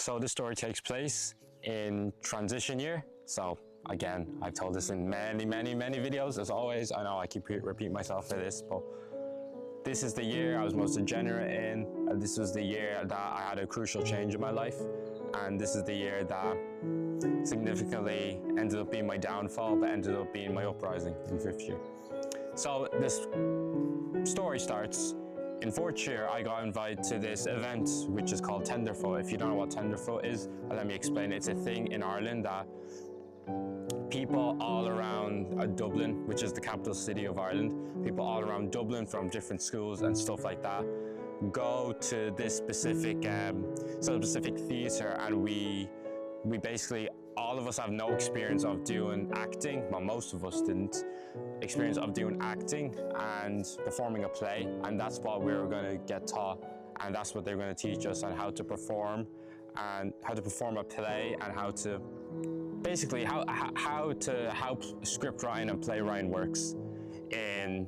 So this story takes place in transition year. So again, I've told this in many videos. As always, I know I keep repeating myself for this, but this is the year I was most degenerate in. And this was the year that I had a crucial change in my life. And this is the year that significantly ended up being my downfall, but ended up being my uprising in fifth year. So this story starts in fourth year. I got invited to this event which is called Tenderfoot. If you don't know what Tenderfoot is, let me explain. It's a thing in Ireland that people all around Dublin, which is the capital city of Ireland, people all around Dublin from different schools and stuff like that, go to this specific theatre, and we basically, all of us have no experience of doing acting. Well, most of us didn't experience of doing acting and performing a play, and that's what we were going to get taught, and that's what they're going to teach us on how to perform a play, and how to basically how script writing and playwriting works in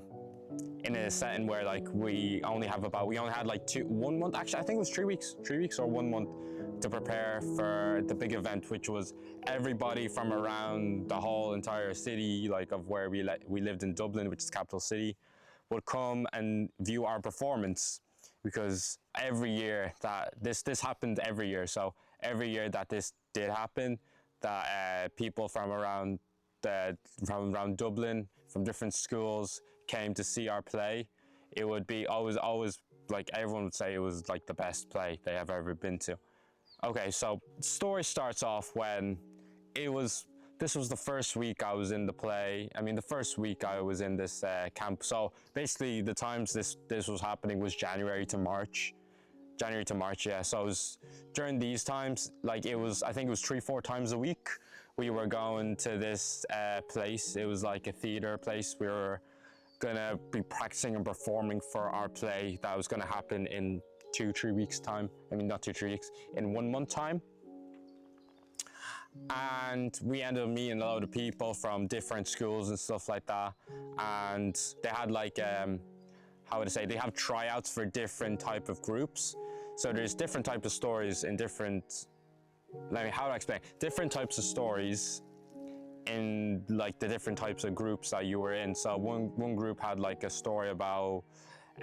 a setting where like we only had like 1 month, actually I think it was 3 weeks or 1 month to prepare for the big event, which was everybody from around the whole entire city, like of where we lived in Dublin, which is the capital city, would come and view our performance. Because every year that this happened every year, so every year that this did happen, that people from around Dublin, from different schools, came to see our play. It would be always like everyone would say it was like the best play they have ever been to. Okay, so the story starts off when this was the first week I was in the play. I mean, the first week I was in this camp. So basically the times this was happening was January to March, yeah. So it was during these times, like I think it was 3-4 times a week we were going to this place. It was like a theater place. We were gonna be practicing and performing for our play that was gonna happen in 2-3 weeks time. I mean, not 2-3 weeks, in 1 month time. And we ended up meeting a load of people from different schools and stuff like that. And they had like, how would I say, they have tryouts for different type of groups. So there's different types of stories in different, how do I explain? Different types of stories in like the different types of groups that you were in. So one group had like a story about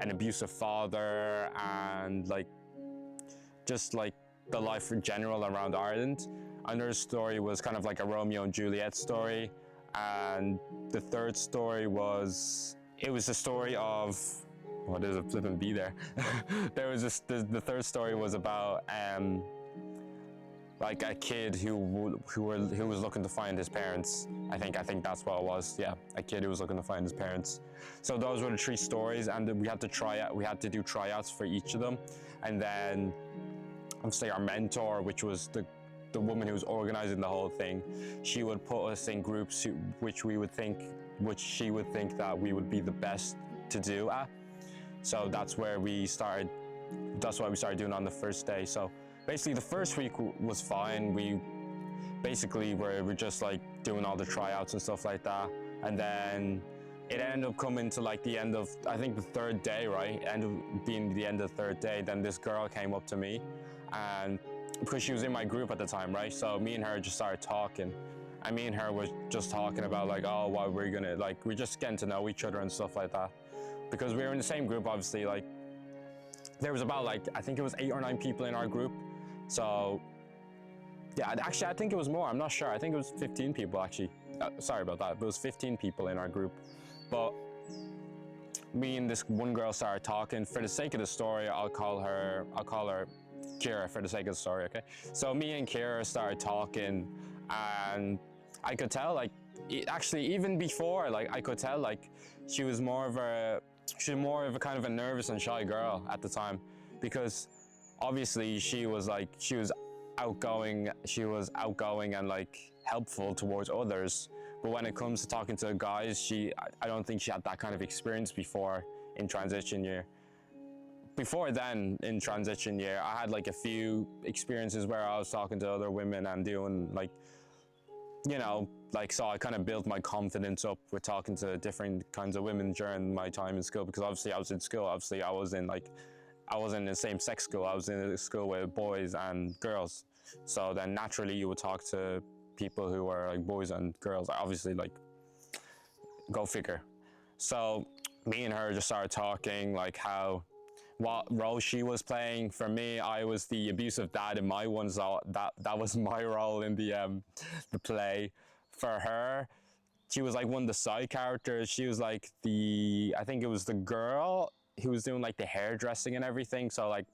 an abusive father and like just like the life in general around Ireland. Another story was kind of like a Romeo and Juliet story, and the third story was a story of, what is a flippin' B there? The third story was about like a kid who was looking to find his parents. I think that's what it was. Yeah, a kid who was looking to find his parents. So those were the 3 stories, and we had to do tryouts for each of them. And then obviously our mentor, which was the woman who was organizing the whole thing, she would put us in groups which she would think that we would be the best to do at. So that's why we started doing on the first day. So basically the first week was fine. We basically were just like doing all the tryouts and stuff like that. And then it ended up coming to like the end of, I think the third day, right? It ended up being the end of the third day. Then this girl came up to me, and because she was in my group at the time, right? So me and her just started talking. And me and her was just talking about like, oh, what we're gonna, like, we're just getting to know each other and stuff like that. Because we were in the same group, obviously, like, there was about like, I think it was 8 or 9 people in our group. So, yeah, actually, I think it was more, I'm not sure. I think it was 15 people, actually. Sorry about that, but it was 15 people in our group. But me and this one girl started talking. For the sake of the story, I'll call her Kira for the sake of the story, okay? So me and Kira started talking, and I could tell, like, actually even before, like, I could tell, like, she was more of a kind of a nervous and shy girl at the time, because obviously she was outgoing and like helpful towards others. But when it comes to talking to guys, I don't think she had that kind of experience before in transition year. Before then, in transition year, I had like a few experiences where I was talking to other women and doing like, you know, like, so I kind of built my confidence up with talking to different kinds of women during my time in school, because obviously I was in school. Obviously I wasn't in the same sex school. I was in a school with boys and girls. So then naturally you would talk to people who are like boys and girls, obviously, like, go figure. So me and her just started talking, like how what role she was playing. For me, I was the abusive dad in my one, so that was my role in the play. For her, she was like one of the side characters. She was like I think it was the girl who was doing like the hairdressing and everything. So like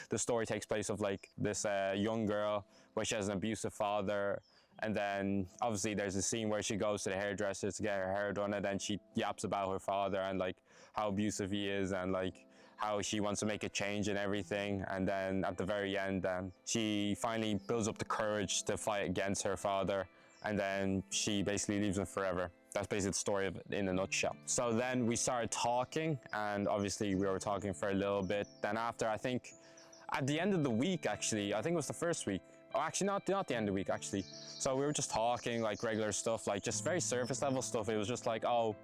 the story takes place of like this young girl where she has an abusive father, and then obviously there's a scene where she goes to the hairdresser to get her hair done, and then she yaps about her father and like how abusive he is, and like how she wants to make a change and everything. And then at the very end, she finally builds up the courage to fight against her father, and then she basically leaves him forever. That's basically the story of it in a nutshell. So then we started talking, and obviously we were talking for a little bit. Then after, I think at the end of the week, actually, I think it was the first week. Oh, actually, not the end of the week, actually. So we were just talking like regular stuff, like just very surface level stuff. It was just like, oh,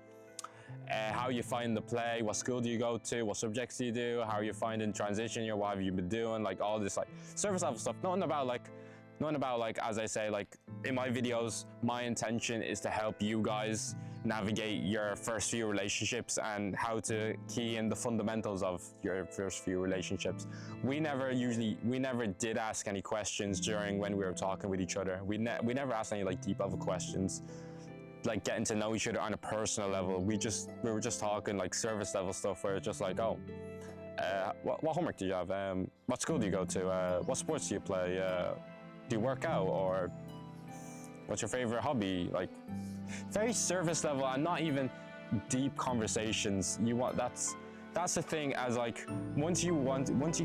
how you find the play, what school do you go to, what subjects do you do, how are you finding transition year, what have you been doing, like all this like surface level stuff. Nothing about like, as I say, like in my videos, my intention is to help you guys navigate your first few relationships and how to key in the fundamentals of your first few relationships. We never did ask any questions during when we were talking with each other. We never asked any like deep level questions, like getting to know each other on a personal level. We were just talking like service level stuff where it's just like, oh, what homework do you have? What school do you go to? What sports do you play? Do you work out? Or what's your favorite hobby? Like very surface level and not even deep conversations. That's the thing, as like once you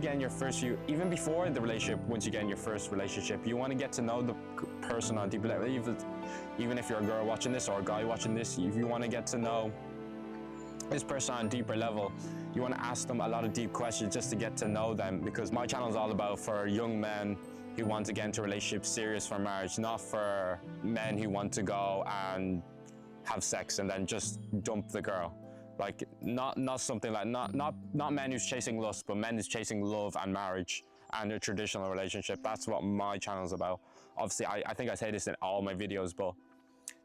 get in your first few, even before the relationship, once you get in your first relationship, you want to get to know the person on a deeper level. Even if you're a girl watching this or a guy watching this, if you want to get to know this person on a deeper level, you want to ask them a lot of deep questions just to get to know them. Because my channel is all about for young men who want to get into a relationship serious for marriage, not for men who want to go and have sex and then just dump the girl. Like not something like not men who's chasing lust, but men who's chasing love and marriage and a traditional relationship. That's what my channel is about. Obviously, I think I say this in all my videos, but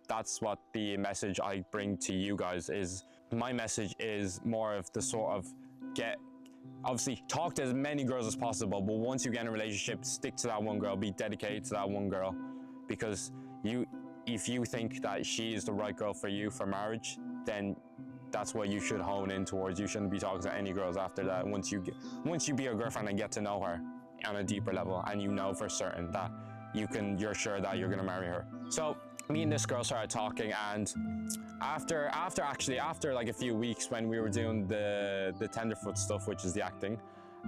that's what the message I bring to you guys is. My message is more of the sort of obviously talk to as many girls as possible, but once you get in a relationship, stick to that one girl, be dedicated to that one girl, because if you think that she is the right girl for you for marriage, then that's what you should hone in towards. You shouldn't be talking to any girls after that. Once you be her girlfriend and get to know her on a deeper level, and you know for certain that you're sure that you're gonna marry her. So me and this girl started talking, and after like a few weeks when we were doing the tenderfoot stuff, which is the acting,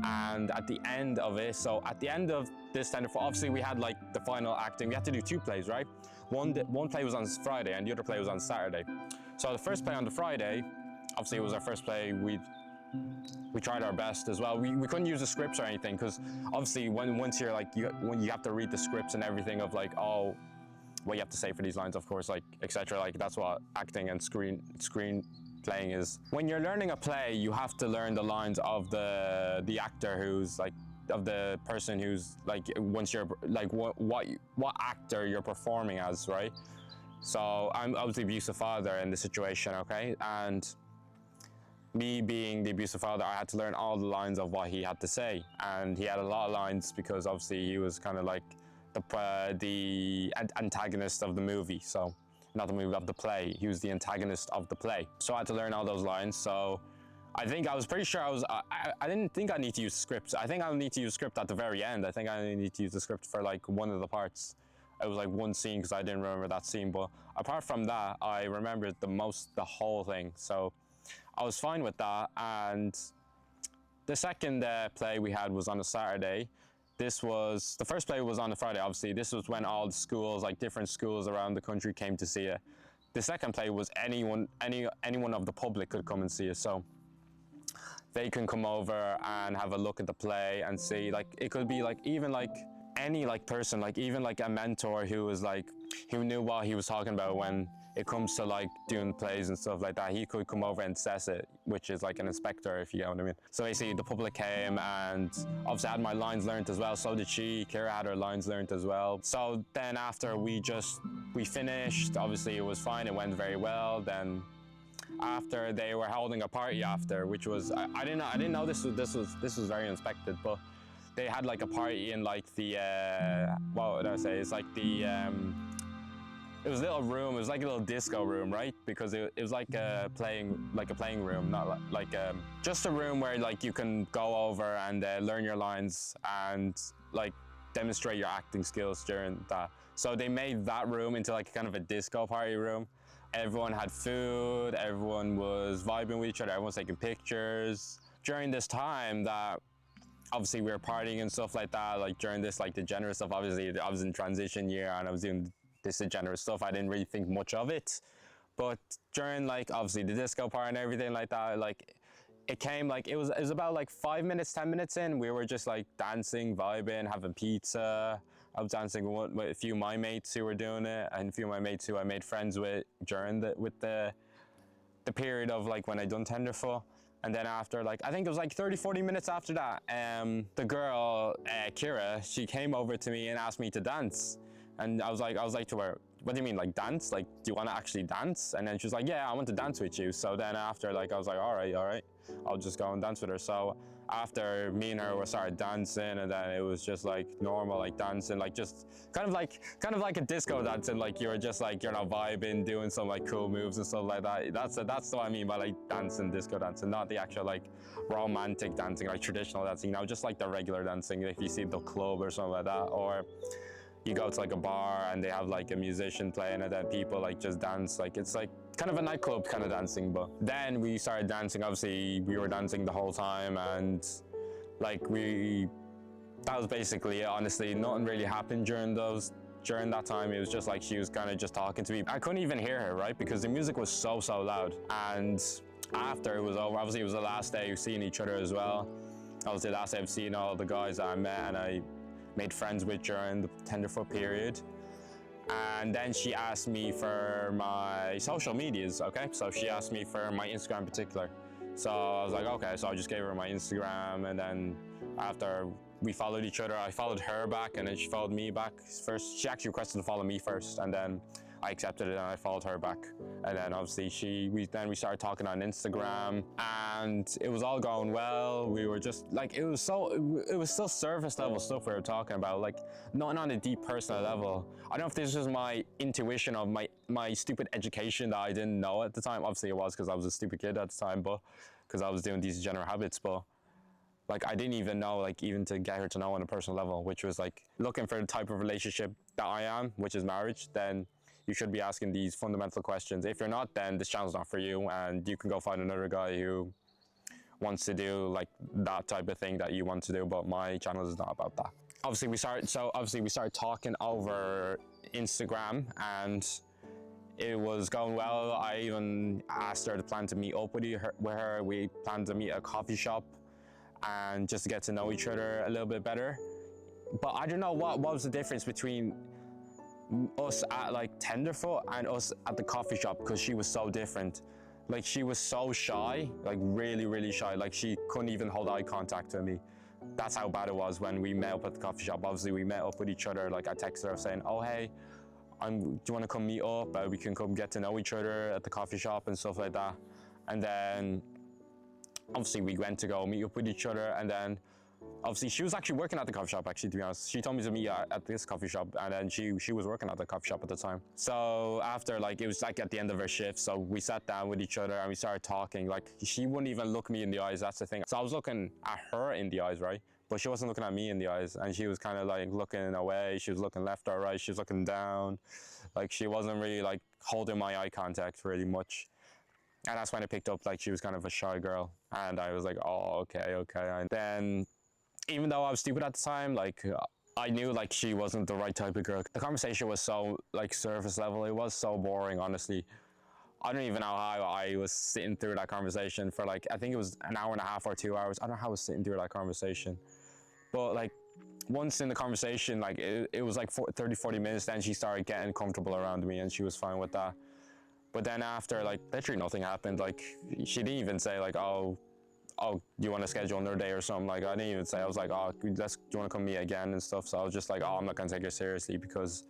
and at the end of it, so at the end of this tenderfoot, obviously we had like the final acting. We had to do 2 plays, right? One play was on Friday and the other play was on Saturday. So the first play on the Friday, obviously it was our first play. We tried our best as well. We couldn't use the scripts or anything, because obviously once you're like when you have to read the scripts and everything of like, oh, what you have to say for these lines, of course, like etc. Like that's what acting and screen playing is. When you're learning a play, you have to learn the lines of the actor who's like, of the person who's like, once you're like what actor you're performing as, right? So I was the abusive father in the situation, okay? And me being the abusive father, I had to learn all the lines of what he had to say. And he had a lot of lines because obviously he was kind of like the antagonist of the movie. So not the movie, of the play. He was the antagonist of the play. So I had to learn all those lines. So I think I was pretty sure I didn't think I need to use scripts. I think I'll need to use script at the very end. I think I need to use the script for like one of the parts. It was like one scene because I didn't remember that scene. But apart from that, I remembered the whole thing. So I was fine with that. And the second play we had was on a Saturday. The first play was on a Friday, obviously. This was when all the schools, like different schools around the country, came to see it. The second play was anyone of the public could come and see it. So they can come over and have a look at the play and see, like, it could be like even like any like person, like even like a mentor who was like, who knew what he was talking about when it comes to like doing plays and stuff like that, he could come over and assess it, which is like an inspector, if you get what I mean. So basically the public came, and obviously I had my lines learned as well, so did she. Kira had her lines learned as well. So then after we finished, obviously it was fine, it went very well. Then after, they were holding a party after, which was, I didn't know this was very unexpected, but they had like a party in like the what would I say, it's like the it was a little room, it was like a little disco room, right? Because it was like a playing room, not like just a room where like you can go over and learn your lines and like demonstrate your acting skills during that. So they made that room into like kind of a disco party room. Everyone had food, everyone was vibing with each other, everyone was taking pictures. During this time that obviously we were partying and stuff like that, like during this like degenerate stuff, obviously I was in transition year and I was doing this degenerate stuff, I didn't really think much of it. But during like obviously the disco part and everything like that, like it came like it was about like 5 minutes, 10 minutes in, we were just like dancing, vibing, having pizza. I was dancing with a few of my mates who were doing it, and a few of my mates who I made friends with during the period of like when I done Tenderfoot. And then after, like, I think it was like 30, 40 minutes after that, the girl, Kira, she came over to me and asked me to dance. And I was like to her, what do you mean, like dance? Like, do you want to actually dance? And then she was like, yeah, I want to dance with you. So then after, like, I was like, all right, I'll just go and dance with her. So after me and her started dancing, and then it was just like normal, like dancing, like just kind of like a disco dancing, like you're just like, you're not vibing, doing some like cool moves and stuff like that. That's what I mean by like dancing, disco dancing, not the actual like romantic dancing, like traditional dancing, just like the regular dancing, if you see the club or something like that, or you go to like a bar and they have like a musician playing and then people like just dance, like it's like kind of a nightclub kind of dancing. But then we started dancing, obviously we were dancing the whole time, and like that was basically it, honestly. Nothing really happened during that time. It was just like she was kind of just talking to me. I couldn't even hear her, right, because the music was so loud. And after it was over, obviously it was the last day of seeing each other as well. Obviously the last day of seeing all the guys that I met and I made friends with during the Tenderfoot period. And then she asked me for my social medias, okay? So she asked me for my Instagram in particular. So I was like, okay, so I just gave her my Instagram, and then after we followed each other, I followed her back, and then she followed me back first. She actually requested to follow me first, and then I accepted it and I followed her back. And then obviously we started talking on Instagram, and it was all going well. We were just like, it was still surface level stuff we were talking about, like not on a deep personal level. I don't know if this was my intuition of my stupid education that I didn't know at the time. Obviously it was, because I was a stupid kid at the time, but because I was doing these degenerate habits. But like I didn't even know, like even to get her to know on a personal level, which was like looking for the type of relationship that I am, which is marriage, then you should be asking these fundamental questions. If you're not, then this channel's not for you, and you can go find another guy who wants to do like that type of thing that you want to do, but my channel is not about that. Obviously we started talking over Instagram, and it was going well. I even asked her to plan to meet up with her. We planned to meet at a coffee shop, and just to get to know each other a little bit better. But I don't know what was the difference between us at like Tenderfoot and us at the coffee shop, because she was so different. Like she was so shy, like really shy, like she couldn't even hold eye contact with me. That's how bad it was when we met up at the coffee shop. Obviously we met up with each other, like I texted her saying, oh hey, do you want to come meet up? We can come get to know each other at the coffee shop and stuff like that. And then obviously we went to go meet up with each other, and then obviously she was actually working at the coffee shop, actually, to be honest. She told me to meet at this coffee shop, and then she was working at the coffee shop at the time. So after, like, it was like at the end of her shift, so we sat down with each other and we started talking. Like, she wouldn't even look me in the eyes, that's the thing. So I was looking at her in the eyes, right? But she wasn't looking at me in the eyes, and she was kind of like looking away. She was looking left or right, she was looking down. Like, she wasn't really like holding my eye contact really much. And that's when I picked up, like, she was kind of a shy girl. And I was like, oh, okay. And then, even though I was stupid at the time, like, I knew, like, she wasn't the right type of girl. The conversation was so, like, surface level. It was so boring, honestly. I don't even know how I was sitting through that conversation for, like, I think it was an hour and a half or 2 hours. I don't know how I was sitting through that conversation. But, like, once in the conversation, like, it was like 30, 40 minutes, then she started getting comfortable around me, and she was fine with that. But then after, like, literally nothing happened. Like, she didn't even say like, oh, do you want to schedule another day or something? Like, I didn't even say. I was like, oh, do you want to come meet again and stuff? So I was just like, oh, I'm not gonna take her seriously, because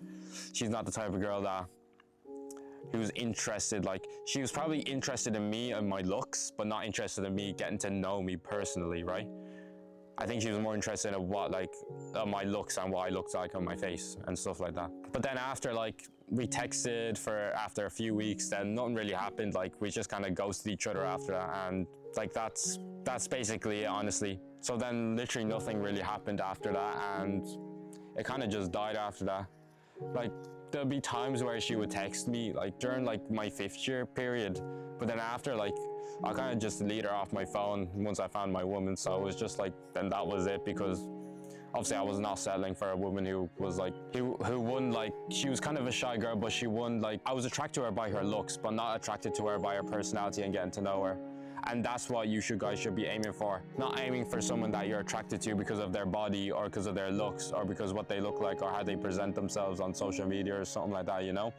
she's not the type of girl that who's interested. Like, she was probably interested in me and my looks, but not interested in me getting to know me personally, right? I think she was more interested in what, like, my looks and what I looked like on my face and stuff like that. But then after, like, we texted for after a few weeks, then nothing really happened. Like, we just kind of ghosted each other after that, and like that's basically it, honestly. So then literally nothing really happened after that, and it kind of just died after that. Like, there'll be times where she would text me like during like my 5th year period, but then after, like, I kind of just delete her off my phone once I found my woman. So it was just like, then that was it, because obviously I was not settling for a woman who was like, who wouldn't, like, she was kind of a shy girl, but she wouldn't, like, I was attracted to her by her looks, but not attracted to her by her personality and getting to know her. And that's what you guys should be aiming for. Not aiming for someone that you're attracted to because of their body or because of their looks or because what they look like or how they present themselves on social media or something like that, you know?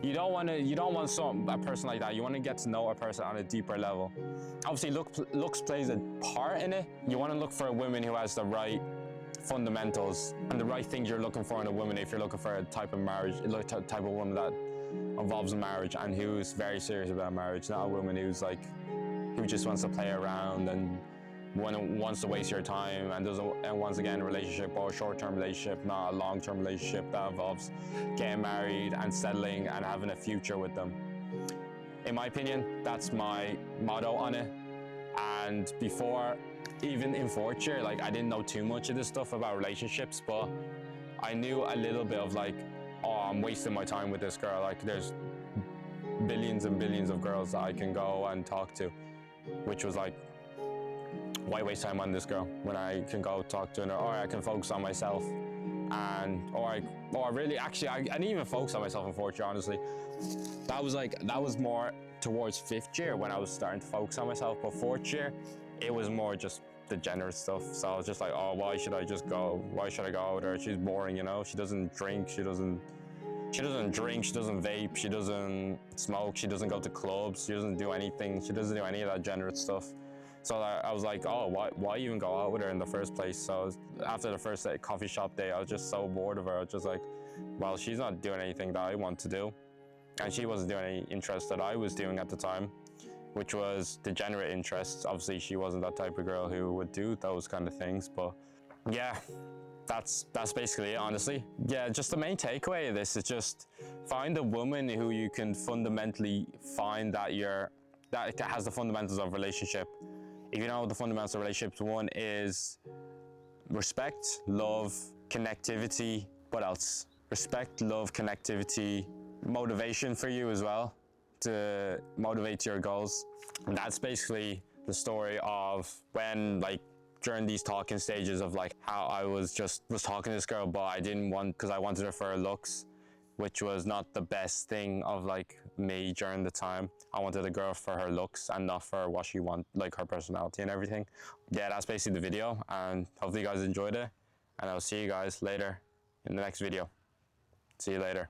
You don't want a person like that. You want to get to know a person on a deeper level. Obviously, looks plays a part in it. You want to look for a woman who has the right fundamentals and the right things you're looking for in a woman. If you're looking for a type of marriage, type of woman that involves marriage and who's very serious about marriage, not a woman who's like, who just wants to play around and wants to waste your time and wants to get in a relationship, or a short-term relationship, not a long-term relationship that involves getting married and settling and having a future with them. In my opinion, that's my motto on it. And before, even in 4th year, like, I didn't know too much of this stuff about relationships, but I knew a little bit of like, oh, I'm wasting my time with this girl. Like, there's billions and billions of girls that I can go and talk to, which was like, why waste time on this girl when I can go talk to her, or I can focus on myself, and or really, actually, I didn't even focus on myself in 4th year, honestly. That was more towards 5th year when I was starting to focus on myself, but 4th year, it was more just the general stuff. So I was just like, oh, why should I just go? Why should I go with her? She's boring, you know? She doesn't drink, she doesn't drink, she doesn't vape, she doesn't smoke, she doesn't go to clubs, she doesn't do anything, she doesn't do any of that general stuff. So I was like, oh, why even go out with her in the first place? So after the first coffee shop day, I was just so bored of her. I was just like, well, she's not doing anything that I want to do, and she wasn't doing any interest that I was doing at the time, which was degenerate interests. Obviously, she wasn't that type of girl who would do those kind of things, but yeah. That's basically it, honestly. Yeah, just the main takeaway of this is just find a woman who you can fundamentally find that has the fundamentals of relationship. If you know the fundamentals of relationships, one is respect, love, connectivity. What else? Respect, love, connectivity, motivation for you as well, to motivate your goals. And that's basically the story of when, like, during these talking stages of like how I was talking to this girl, but I didn't want, because I wanted her for her looks, which was not the best thing of like me during the time. I wanted a girl for her looks and not for what she want, like her personality and everything. Yeah, that's basically the video, and hopefully you guys enjoyed it, and I'll see you guys later in the next video. See you later.